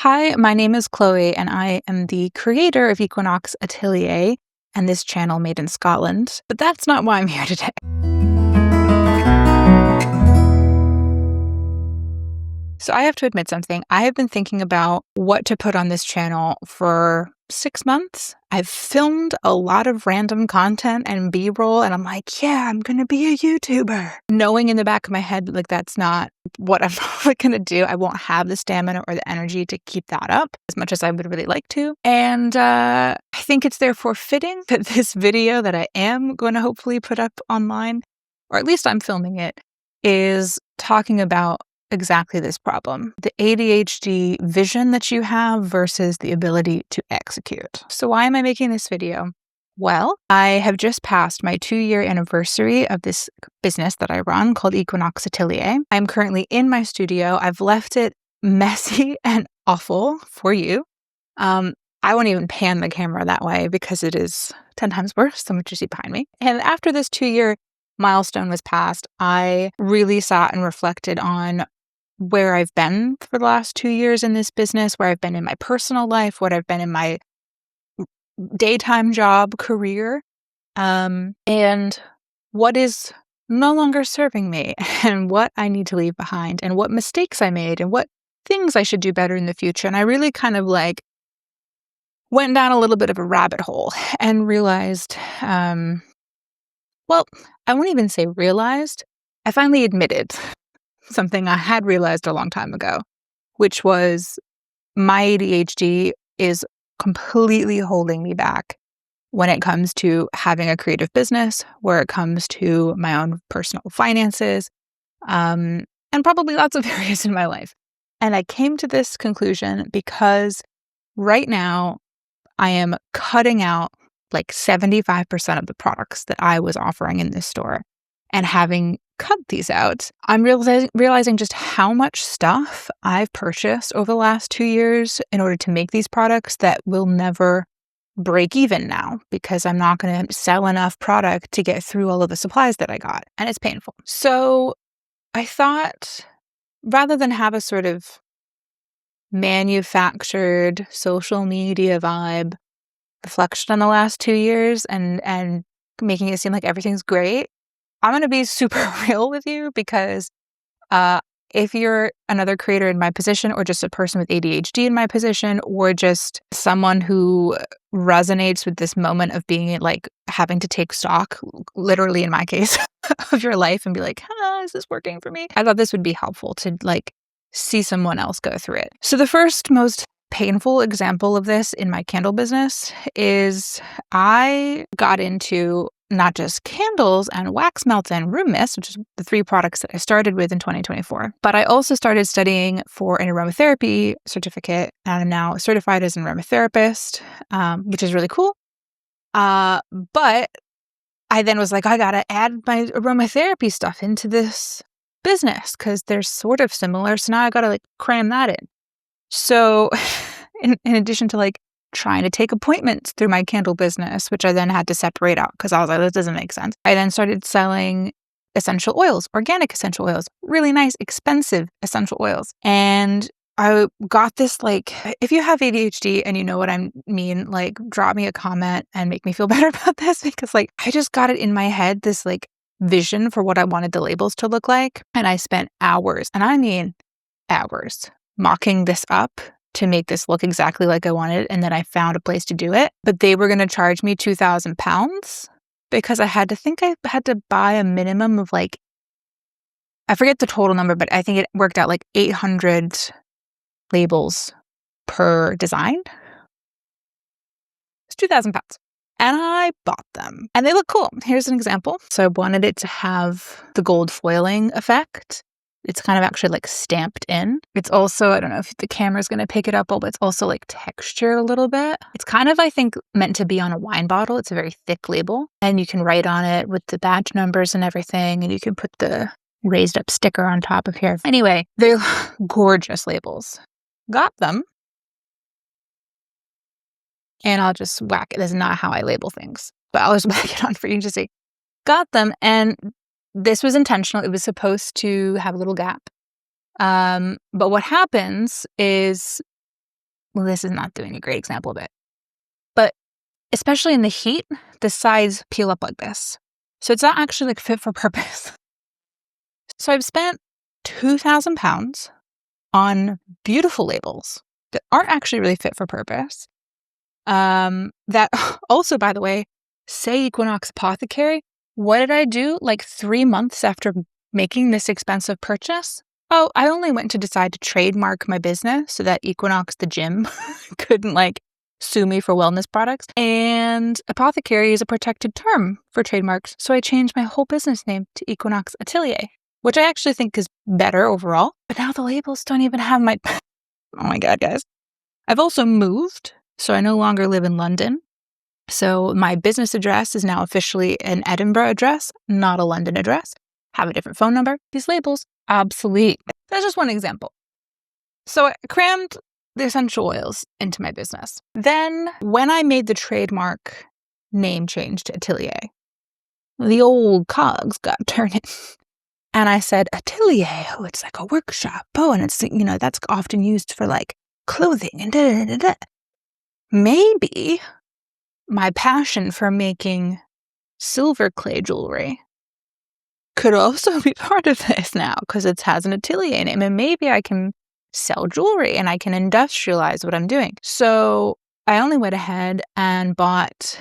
Hi, my name is Chloe, and I am the creator of Equinox Atelier and this channel made in Scotland. But that's not why I'm here today. So I have to admit something. I have been thinking about what to put on this channel for 6 months. I've filmed a lot of random content and B-roll, and I'm like, yeah, I'm going to be a YouTuber. Knowing in the back of my head, like, that's not what I'm probably going to do. I won't have the stamina or the energy to keep that up as much as I would really like to. And I think it's therefore fitting that this video that I am going to hopefully put up online, or at least I'm filming it, is talking about exactly this problem, the ADHD vision that you have versus the ability to execute. So why am I making this video? Well, I have just passed my 2-year anniversary of this business that I run called Equinox Atelier. I'm currently in my studio. I've left it messy and awful for you. I won't even pan the camera that way because it is 10 times worse than what you see behind me. And after this 2-year milestone was passed, I really sat and reflected on where I've been for the last 2 years in this business, where I've been in my personal life, what I've been in my daytime job career, and what is no longer serving me, and what I need to leave behind, and what mistakes I made, and what things I should do better in the future. And I really kind of went down a little bit of a rabbit hole and realized, well, I won't even say realized, I finally admitted something I had realized a long time ago, which was my ADHD is completely holding me back when it comes to having a creative business, where it comes to my own personal finances, and probably lots of areas in my life. And I came to this conclusion because right now I am cutting out like 75% of the products that I was offering in this store. And having cut these out, I'm realizing just how much stuff I've purchased over the last 2 years in order to make these products that will never break even now because I'm not going to sell enough product to get through all of the supplies that I got. And it's painful. So I thought rather than have a sort of manufactured social media vibe reflection on the last 2 years and making it seem like everything's great, I'm going to be super real with you because if you're another creator in my position, or just a person with ADHD in my position, or just someone who resonates with this moment of being like having to take stock, literally in my case, of your life and be like, is this working for me? I thought this would be helpful to see someone else go through it. So the first most painful example of this in my candle business is I got into not just candles and wax melts and room mist, which is the 3 products that I started with in 2024, but I also started studying for an aromatherapy certificate, and I'm now certified as an aromatherapist, which is really cool. But I then was like, I gotta add my aromatherapy stuff into this business because they're sort of similar. So now I gotta cram that in. So in addition to trying to take appointments through my candle business, which I then had to separate out because I was like, this doesn't make sense. I then started selling essential oils, organic essential oils, really nice, expensive essential oils. And I got this, if you have ADHD and you know what I mean, drop me a comment and make me feel better about this because I just got it in my head, this vision for what I wanted the labels to look like. And I spent hours, and I mean hours, mocking this up to make this look exactly like I wanted. And then I found a place to do it. But they were going to charge me £2,000 because I had to buy a minimum of I forget the total number, but I think it worked out 800 labels per design. It's £2,000. And I bought them. And they look cool. Here's an example. So I wanted it to have the gold foiling effect. It's kind of actually stamped in. It's also, I don't know if the camera's going to pick it up, but it's also textured a little bit. It's kind of, I think, meant to be on a wine bottle. It's a very thick label. And you can write on it with the badge numbers and everything. And you can put the raised up sticker on top of here. Anyway, they're gorgeous labels. Got them. And I'll just whack it. This is not how I label things, but I'll just whack it on for you to see. Got them, and this was intentional. It was supposed to have a little gap. But what happens is well, this is not doing a great example of it. But especially in the heat, the sides peel up like this. So it's not actually like fit for purpose. So I've spent £2,000 on beautiful labels that aren't actually really fit for purpose. That also, by the way, say Equinox Apothecary. What did I do like 3 months after making this expensive purchase? Oh, I only went to decide to trademark my business so that Equinox, the gym, couldn't like sue me for wellness products. And apothecary is a protected term for trademarks. So I changed my whole business name to Equinox Atelier, which I actually think is better overall. But now the labels don't even have my... Oh my God, guys. I've also moved, so I no longer live in London. So my business address is now officially an Edinburgh address, not a London address. Have a different phone number. These labels, obsolete. That's just one example. So I crammed the essential oils into my business. Then when I made the trademark name change to Atelier, the old cogs got turning. And I said, Atelier, oh, it's like a workshop. Oh, and it's, that's often used for like clothing and da-da-da-da. Maybe my passion for making silver clay jewelry could also be part of this now because it has an atelier name, and maybe I can sell jewelry and I can industrialize what I'm doing. So I only went ahead and bought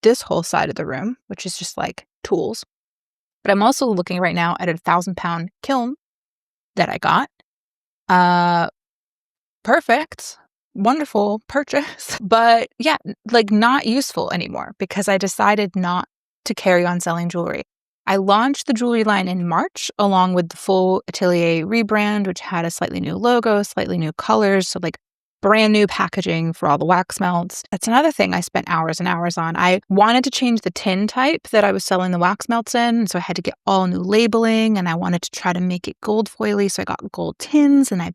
this whole side of the room, which is just like tools. But I'm also looking right now at a 1,000-pound kiln that I got. Perfect. Wonderful purchase. But yeah, like not useful anymore because I decided not to carry on selling jewelry. I launched the jewelry line in March along with the full Atelier rebrand, which had a slightly new logo, slightly new colors, so like brand new packaging for all the wax melts. That's another thing I spent hours and hours on. I wanted to change the tin type that I was selling the wax melts in, so I had to get all new labeling, and I wanted to try to make it gold foily, so I got gold tins, and I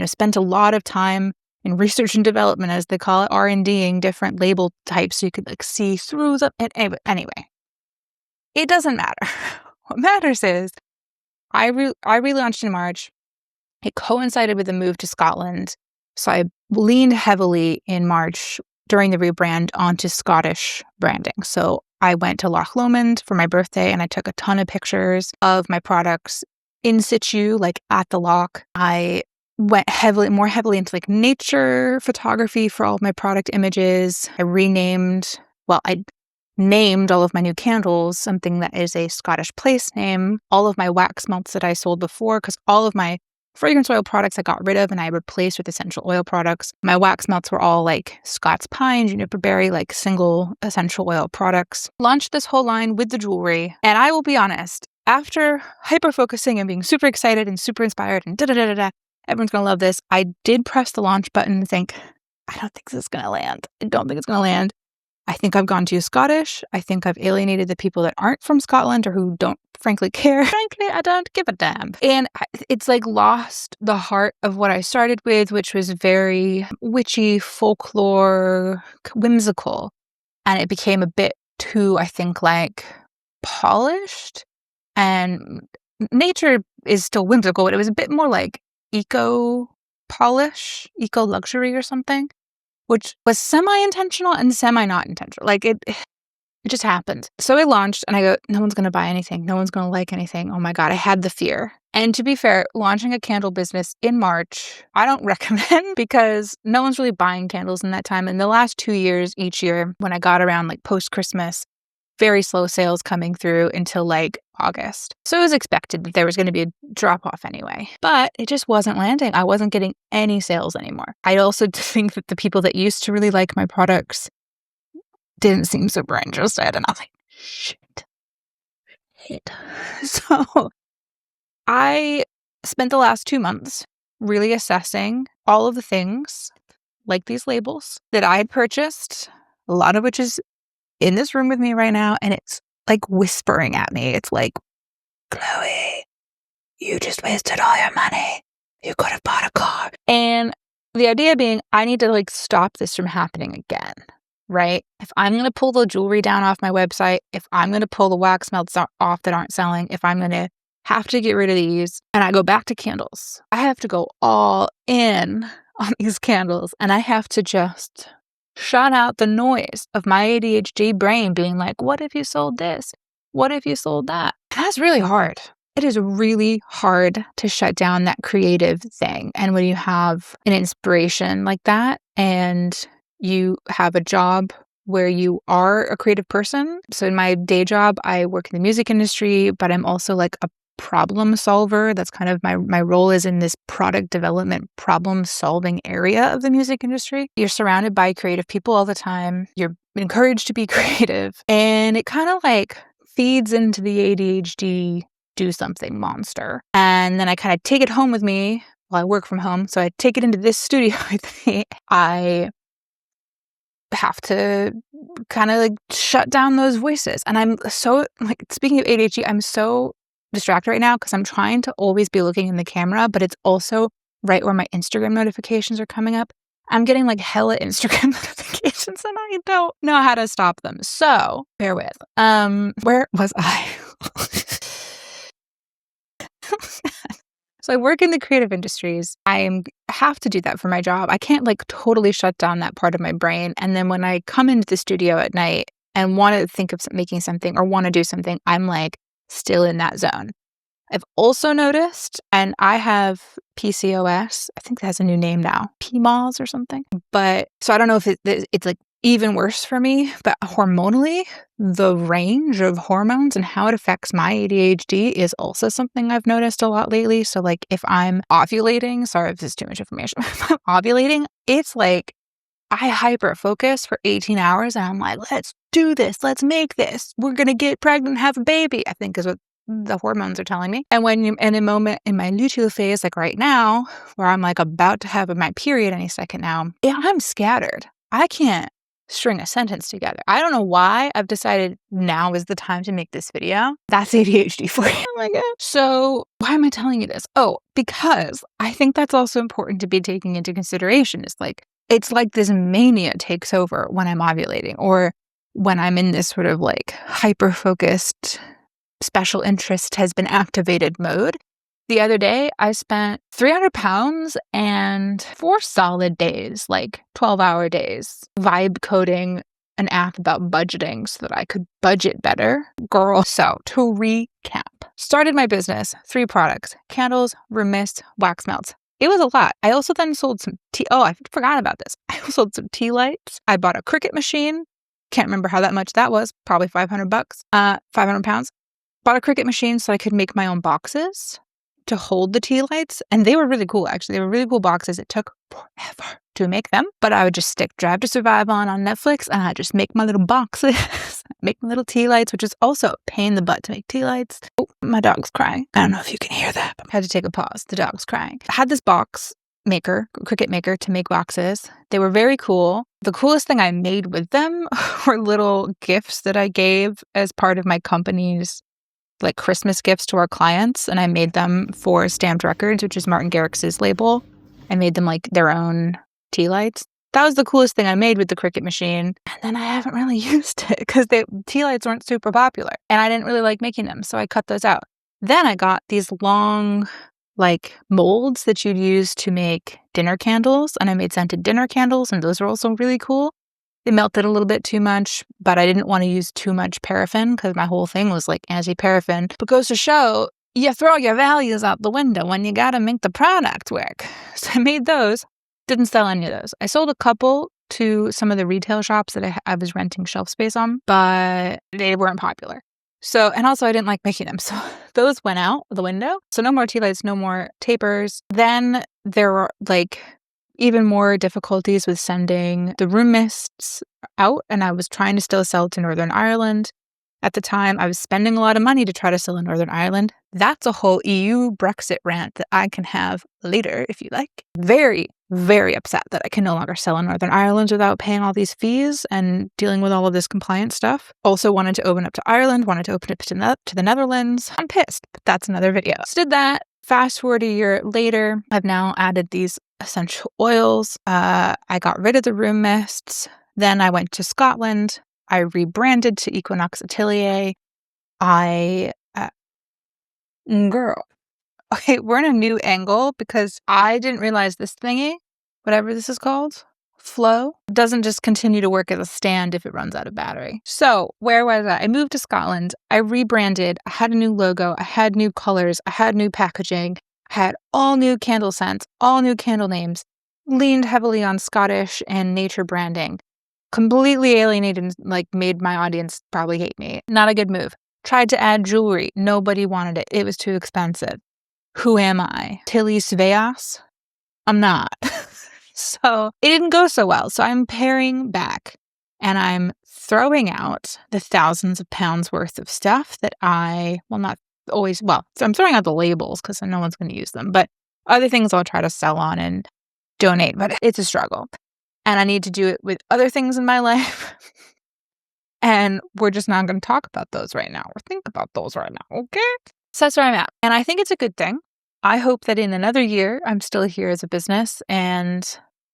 spent a lot of time in research and development, as they call it, R&Ding different label types so you could like see through them. Anyway, it doesn't matter. What matters is I relaunched in March. It coincided with the move to Scotland. So I leaned heavily in March during the rebrand onto Scottish branding. So I went to Loch Lomond for my birthday and I took a ton of pictures of my products in situ, like at the loch. I went more heavily into like nature photography for all of my product images. I named all of my new candles something that is a Scottish place name. All of my wax melts that I sold before, because all of my fragrance oil products I got rid of and I replaced with essential oil products. My wax melts were all like Scots pine, juniper berry, like single essential oil products. Launched this whole line with the jewelry. And I will be honest, after hyper-focusing and being super excited and super inspired and da-da-da-da-da, everyone's going to love this, I did press the launch button and think, I don't think this is going to land. I don't think it's going to land. I think I've gone too Scottish. I think I've alienated the people that aren't from Scotland or who don't frankly care. Frankly, I don't give a damn. And it's like lost the heart of what I started with, which was very witchy, folklore, whimsical. And it became a bit too, I think, like polished. And nature is still whimsical, but it was a bit more like eco-polish, eco-luxury or something, which was semi-intentional and semi-not intentional. Like it just happened. So I launched and I go, no one's going to buy anything. No one's going to like anything. Oh my God, I had the fear. And to be fair, launching a candle business in March, I don't recommend because no one's really buying candles in that time. In the last 2 years, each year, when I got around like post-Christmas, very slow sales coming through until like August. So it was expected that there was going to be a drop off anyway, but it just wasn't landing. I wasn't getting any sales anymore. I also think that the people that used to really like my products didn't seem super interested. And I was like, shit. So I spent the last 2 months really assessing all of the things like these labels that I had purchased, a lot of which is in this room with me right now, and it's like whispering at me. It's like, Chloe, you just wasted all your money. You could have bought a car. And the idea being, I need to like stop this from happening again, right? If I'm going to pull the jewelry down off my website, if I'm going to pull the wax melts off that aren't selling, if I'm going to have to get rid of these and I go back to candles, I have to go all in on these candles, and I have to just shut out the noise of my ADHD brain being like, what if you sold this? What if you sold that? And that's really hard. It is really hard to shut down that creative thing. And when you have an inspiration like that and you have a job where you are a creative person. So in my day job, I work in the music industry, but I'm also like a problem solver. That's kind of my role is in this product development, problem solving area of the music industry. You're surrounded by creative people all the time. You're encouraged to be creative. And it kind of like feeds into the ADHD do something monster. And then I kind of take it home with me while I work from home. So I take it into this studio with me. I have to kind of like shut down those voices. And I'm so like, speaking of ADHD, I'm so distracted right now because I'm trying to always be looking in the camera, but it's also right where my Instagram notifications are coming up. I'm getting like hella Instagram notifications and I don't know how to stop them. So bear with. Where was I? So I work in the creative industries. I have to do that for my job. I can't like totally shut down that part of my brain. And then when I come into the studio at night and want to think of making something or want to do something, I'm like still in that zone. I've also noticed, and I have PCOS. I think that has a new name now, PMOS or something. But so I don't know if it's like even worse for me, but hormonally, the range of hormones and how it affects my ADHD is also something I've noticed a lot lately. So like if I'm ovulating, sorry if this is too much information, if I'm ovulating, it's like I hyper focus for 18 hours and I'm like, let's do this. Let's make this. We're going to get pregnant and have a baby, I think is what the hormones are telling me. And when you're in a moment in my luteal phase, like right now, where I'm like about to have my period any second now, I'm scattered. I can't string a sentence together. I don't know why I've decided now is the time to make this video. That's ADHD for you. Oh my God. So why am I telling you this? Oh, because I think that's also important to be taking into consideration. It's like this mania takes over when I'm ovulating or when I'm in this sort of like hyper-focused special interest has been activated mode. The other day, I spent 300 pounds and 4 solid days, like 12-hour days, vibe coding an app about budgeting so that I could budget better. Girl. So to recap, started my business, 3 products, candles, room mist, wax melts. It was a lot. I also then sold some tea. Oh, I forgot about this. I sold some tea lights. I bought a Cricut machine. Can't remember how that much that was. Probably $500, 500 pounds. Bought a Cricut machine so I could make my own boxes to hold the tea lights. And they were really cool, actually. They were really cool boxes. It took forever to make them. But I would just stick Drive to Survive on Netflix and I'd just make my little boxes, make my little tea lights, which is also a pain in the butt to make tea lights. Oh, my dog's crying. I don't know if you can hear that. But I had to take a pause. The dog's crying. I had this box maker, Cricut maker, to make boxes. They were very cool. The coolest thing I made with them were little gifts that I gave as part of my company's like Christmas gifts to our clients, and I made them for Stamped Records, which is Martin Garrix's label. I made them like their own tea lights. That was the coolest thing I made with the Cricut machine. And then I haven't really used it because the tea lights weren't super popular and I didn't really like making them. So I cut those out. Then I got these long like molds that you'd use to make dinner candles. And I made scented dinner candles and those were also really cool. They melted a little bit too much, but I didn't want to use too much paraffin because my whole thing was like anti-paraffin. But goes to show, you throw your values out the window when you got to make the product work. So I made those. Didn't sell any of those. I sold a couple to some of the retail shops that I was renting shelf space on, but they weren't popular. So, and also I didn't like making them. So those went out the window. So no more tea lights, no more tapers. Then there were like even more difficulties with sending the room mists out. And I was trying to still sell to Northern Ireland. At the time, I was spending a lot of money to try to sell in Northern Ireland. That's a whole EU Brexit rant that I can have later if you like. Very, very upset that I can no longer sell in Northern Ireland without paying all these fees and dealing with all of this compliance stuff. Also wanted to open up to Ireland, wanted to open up to the Netherlands. I'm pissed, but that's another video. So did that. Fast forward a year later, I've now added these essential oils. I got rid of the room mists. Then I went to Scotland. I rebranded to Equinox Atelier. Girl. Okay, we're in a new angle because I didn't realize this thingy whatever this is called, flow, doesn't just continue to work as a stand if it runs out of battery. So where was I? I moved to Scotland. I rebranded. I had a new logo. I had new colors. I had new packaging. I had all new candle scents, all new candle names, leaned heavily on Scottish and nature branding. Completely alienated and like made my audience probably hate me. Not a good move. Tried to add jewelry. Nobody wanted it. It was too expensive. Who am I? Tilly Sveas? I'm not. So it didn't go so well. So I'm paring back and I'm throwing out the thousands of pounds worth of stuff that not always, so I'm throwing out the labels because no one's going to use them, but other things I'll try to sell on and donate, but it's a struggle. And I need to do it with other things in my life. And we're just not going to talk about those right now or think about those right now, okay? So that's where I'm at. And I think it's a good thing. I hope that in another year, I'm still here as a business and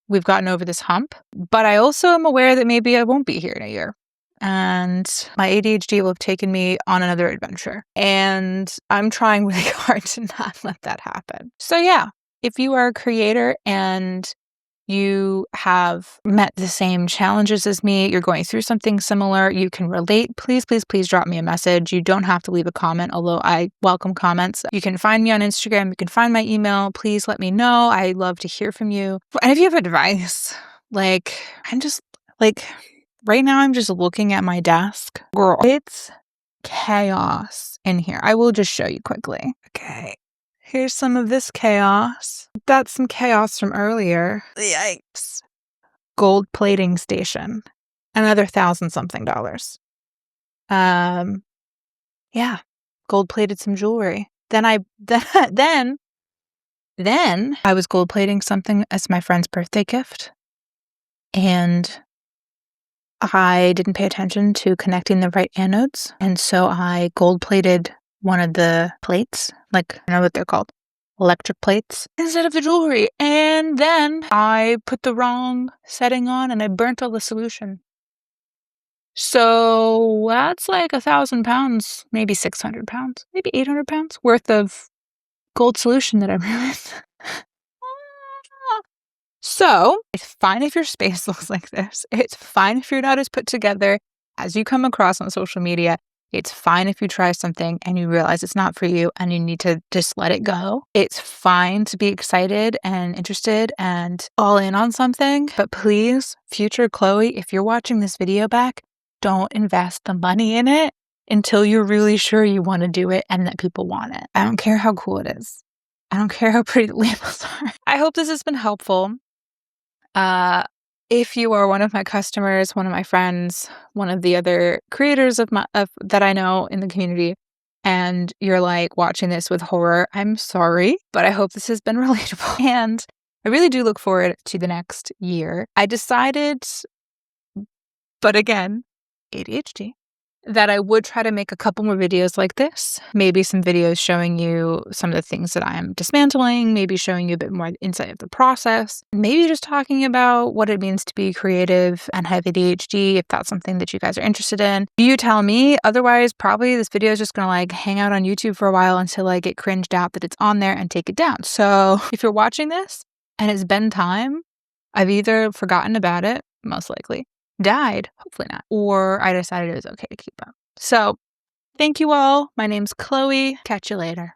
we've gotten over this hump. But I also am aware that maybe I won't be here in a year. And my ADHD will have taken me on another adventure. And I'm trying really hard to not let that happen. So yeah, if you are a creator and you have met the same challenges as me, you're going through something similar, you can relate, please, please, please drop me a message. You don't have to leave a comment, although I welcome comments. You can find me on Instagram. You can find my email. Please let me know. I love to hear from you. And if you have advice, right now I'm just looking at my desk. Girl, it's chaos in here. I will just show you quickly. Okay. Here's some of this chaos. That's some chaos from earlier. Yikes. Gold plating station. Another $1,000-something. Yeah. Gold plated some jewelry. Then I was gold plating something as my friend's birthday gift. And I didn't pay attention to connecting the right anodes. And so I gold plated one of the plates, I don't know what they're called, electric plates, instead of the jewelry. And then I put the wrong setting on and I burnt all the solution. So that's like 1,000 pounds, maybe 600 pounds, maybe 800 pounds worth of gold solution that I ruined. So it's fine if your space looks like this. It's fine if you're not as put together as you come across on social media. It's fine if you try something and you realize it's not for you and you need to just let it go. It's fine to be excited and interested and all in on something. But please, future Chloe, if you're watching this video back, don't invest the money in it until you're really sure you want to do it and that people want it. I don't care how cool it is. I don't care how pretty the labels are. I hope this has been helpful. If you are one of my customers, one of my friends, one of the other creators that I know in the community, and you're watching this with horror, I'm sorry, but I hope this has been relatable. And I really do look forward to the next year. I decided, but again, ADHD, that I would try to make a couple more videos like this. Maybe some videos showing you some of the things that I am dismantling, maybe showing you a bit more insight of the process, maybe just talking about what it means to be creative and have ADHD, if that's something that you guys are interested in. You tell me. Otherwise, probably this video is just going to hang out on YouTube for a while until I get cringed out that it's on there and take it down. So if you're watching this and it's been time, I've either forgotten about it, most likely, died, hopefully not, or I decided it was okay to keep up. So thank you all. My name's Chloe. Catch you later.